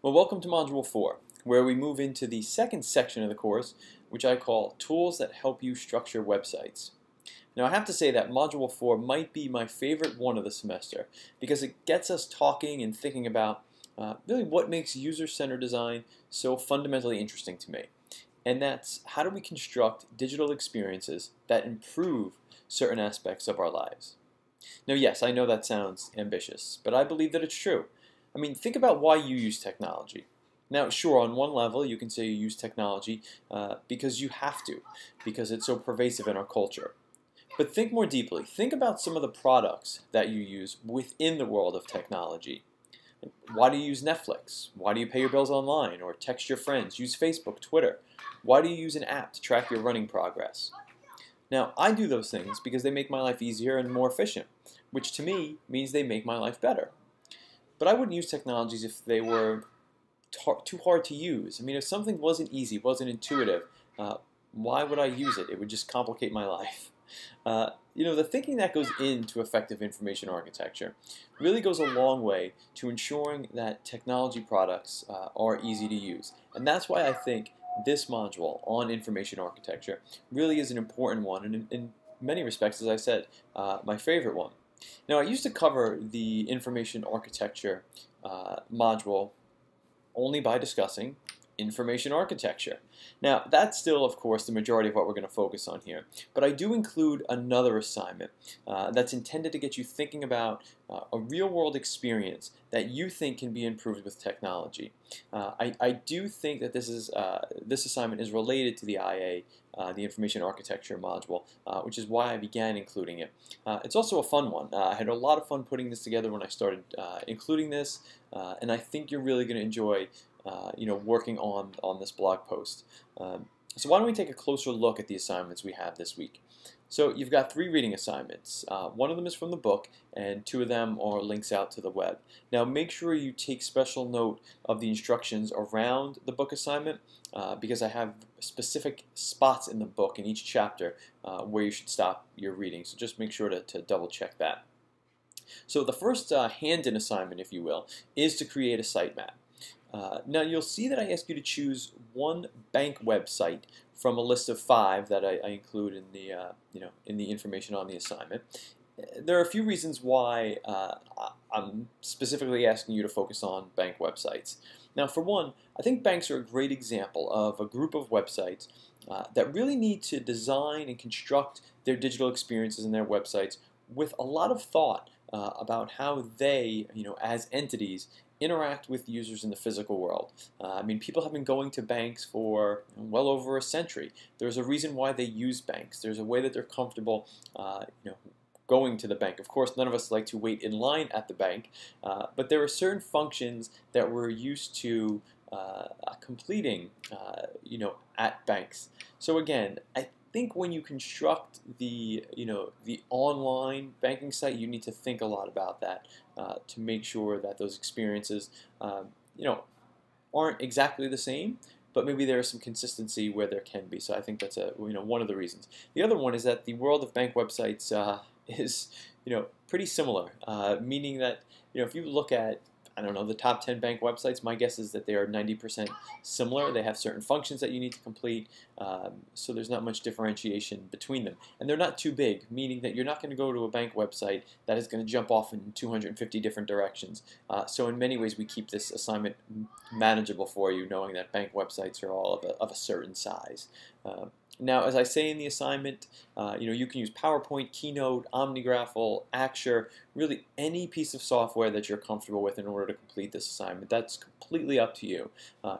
Well, welcome to Module 4, where we move into the second section of the course, which I call Tools that Help You Structure Websites. Now, I have to say that Module 4 might be my favorite one of the semester because it gets us talking and thinking about really what makes user-centered design so fundamentally interesting to me. And that's how do we construct digital experiences that improve certain aspects of our lives. Now, yes, I know that sounds ambitious, but I believe that it's true. I mean, think about why you use technology. Now, sure, on one level, you can say you use technology because you have to, because it's so pervasive in our culture. But think more deeply. Think about some of the products that you use within the world of technology. Why do you use Netflix? Why do you pay your bills online or text your friends? Use Facebook, Twitter. Why do you use an app to track your running progress? Now, I do those things because they make my life easier and more efficient, which to me means they make my life better. But I wouldn't use technologies if they were too hard to use. I mean, if something wasn't easy, wasn't intuitive, why would I use it? It would just complicate my life. The thinking that goes into effective information architecture really goes a long way to ensuring that technology products are easy to use. And that's why I think this module on information architecture really is an important one, and in many respects, as I said, my favorite one. Now, I used to cover the information architecture module only by discussing information architecture. Now, that's still, of course, the majority of what we're going to focus on here. But I do include another assignment that's intended to get you thinking about a real-world experience that you think can be improved with technology. I do think that this assignment is related to the IA, the Information Architecture module, which is why I began including it. It's also a fun one. I had a lot of fun putting this together when I started including this, and I think you're really going to enjoy working on this blog post. So why don't we take a closer look at the assignments we have this week. So you've got 3 reading assignments. One of them is from the book, and 2 of them are links out to the web. Now make sure you take special note of the instructions around the book assignment because I have specific spots in the book in each chapter where you should stop your reading. So just make sure to double check that. So the first hand-in assignment, if you will, is to create a sitemap. Now you'll see that I ask you to choose one bank website from a list of 5 that I include in the information on the assignment. There are a few reasons why I'm specifically asking you to focus on bank websites. Now, for one, I think banks are a great example of a group of websites that really need to design and construct their digital experiences and their websites with a lot of thought about how they, as entities, interact with users in the physical world. I mean, people have been going to banks for well over a century. There's a reason why they use banks. There's a way that they're comfortable, going to the bank. Of course, none of us like to wait in line at the bank, but there are certain functions that we're used to completing, at banks. So again, I think when you construct the online banking site, you need to think a lot about that to make sure that those experiences aren't exactly the same, but maybe there is some consistency where there can be. So I think that's one of the reasons. The other one is that the world of bank websites is pretty similar, meaning that if you look at the top 10 bank websites, my guess is that they are 90% similar. They have certain functions that you need to complete, so there's not much differentiation between them. And they're not too big, meaning that you're not going to go to a bank website that is going to jump off in 250 different directions. So in many ways, we keep this assignment manageable for you, knowing that bank websites are all of a certain size. Now, as I say in the assignment, you can use PowerPoint, Keynote, OmniGraffle, Axure, really any piece of software that you're comfortable with in order to complete this assignment. That's completely up to you.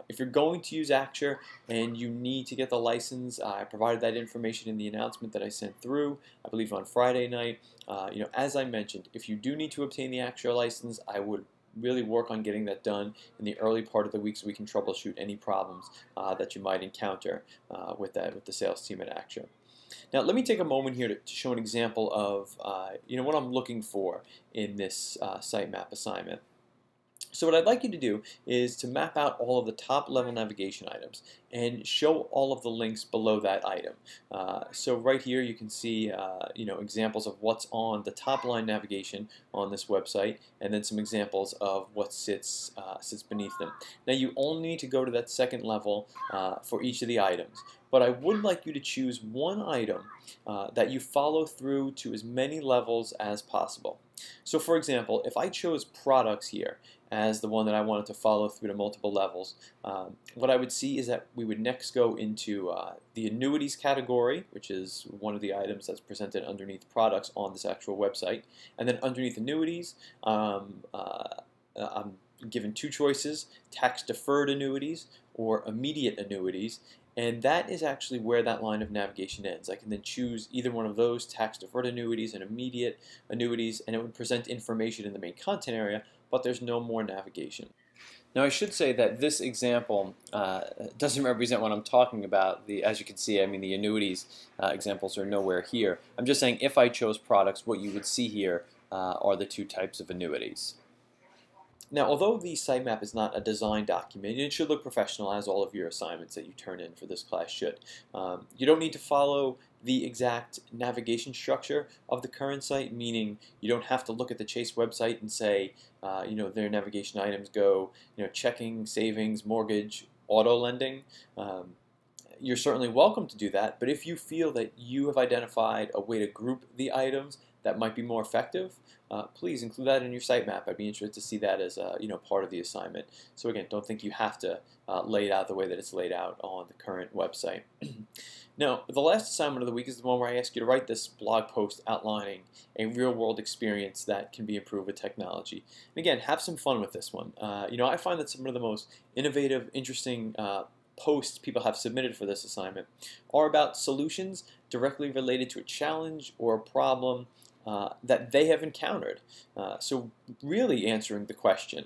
If you're going to use Axure and you need to get the license, I provided that information in the announcement that I sent through, I believe on Friday night. As I mentioned, if you do need to obtain the Axure license, I would really work on getting that done in the early part of the week so we can troubleshoot any problems that you might encounter with the sales team at Axure. Now, let me take a moment here to show an example of what I'm looking for in this sitemap assignment. So what I'd like you to do is to map out all of the top level navigation items and show all of the links below that item. So right here you can see examples of what's on the top line navigation on this website, and then some examples of what sits beneath them. Now you only need to go to that second level for each of the items, but I would like you to choose one item that you follow through to as many levels as possible. So for example, if I chose products here as the one that I wanted to follow through to multiple levels, what I would see is that we would next go into the annuities category, which is one of the items that's presented underneath products on this actual website. And then underneath annuities, I'm given two choices: tax-deferred annuities or immediate annuities. And that is actually where that line of navigation ends. I can then choose either one of those, tax-deferred annuities and immediate annuities, and it would present information in the main content area, but there's no more navigation. Now I should say that this example doesn't represent what I'm talking about. As you can see, I mean, the annuities examples are nowhere here. I'm just saying if I chose products, what you would see here are the two types of annuities. Now, although the sitemap is not a design document, it should look professional, as all of your assignments that you turn in for this class should. You don't need to follow the exact navigation structure of the current site, meaning you don't have to look at the Chase website and say, their navigation items go, checking, savings, mortgage, auto lending. You're certainly welcome to do that, but if you feel that you have identified a way to group the items that might be more effective, please include that in your sitemap. I'd be interested to see that as part of the assignment. So again, don't think you have to lay it out the way that it's laid out on the current website. Now, the last assignment of the week is the one where I ask you to write this blog post outlining a real-world experience that can be improved with technology. And again, have some fun with this one. I find that some of the most innovative, interesting posts people have submitted for this assignment are about solutions directly related to a challenge or a problem that they have encountered. So really answering the question,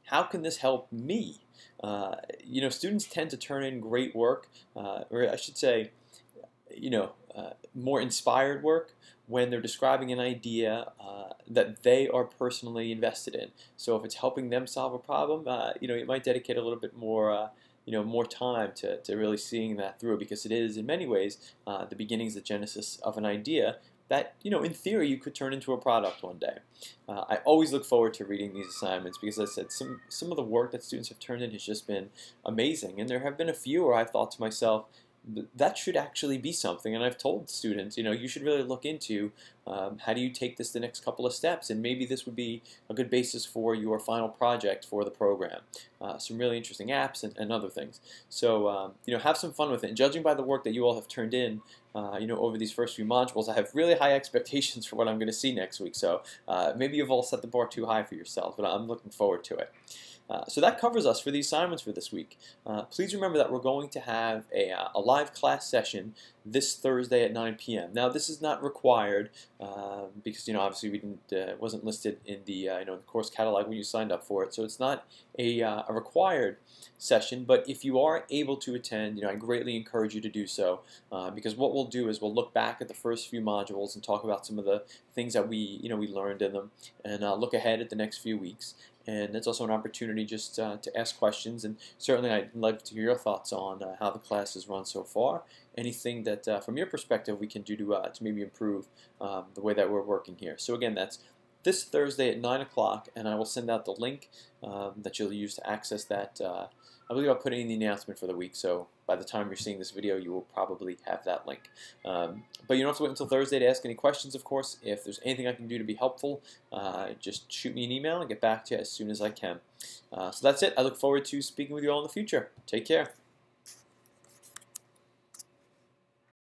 how can this help me? Students tend to turn in great work, or I should say, more inspired work when they're describing an idea that they are personally invested in. So if it's helping them solve a problem, you might dedicate a little bit more more time to really seeing that through, because it is in many ways the beginnings, the genesis of an idea that, in theory, you could turn into a product one day. I always look forward to reading these assignments because, as I said, some of the work that students have turned in has just been amazing. And there have been a few where I've thought to myself, that should actually be something. And I've told students, you should really look into how do you take this the next couple of steps, and maybe this would be a good basis for your final project for the program. Some really interesting apps and other things. So, have some fun with it. And judging by the work that you all have turned in, over these first few modules, I have really high expectations for what I'm going to see next week. So maybe you've all set the bar too high for yourselves, but I'm looking forward to it. So that covers us for the assignments for this week. Please remember that we're going to have a live class session this Thursday at 9 p.m. Now, this is not required because obviously we didn't wasn't listed in the the course catalog when you signed up for it, so it's not a required session. But if you are able to attend, I greatly encourage you to do so, because what we'll do is we'll look back at the first few modules and talk about some of the things that we learned in them, and look ahead at the next few weeks. And it's also an opportunity just to ask questions, and certainly I'd love to hear your thoughts on how the class has run so far. Anything that, from your perspective, we can do to maybe improve the way that we're working here. So again, that's this Thursday at 9 o'clock, and I will send out the link that you'll use to access that. I believe I'll put it in the announcement for the week, so by the time you're seeing this video, you will probably have that link. But you don't have to wait until Thursday to ask any questions, of course. If there's anything I can do to be helpful, just shoot me an email and get back to you as soon as I can. So that's it. I look forward to speaking with you all in the future. Take care.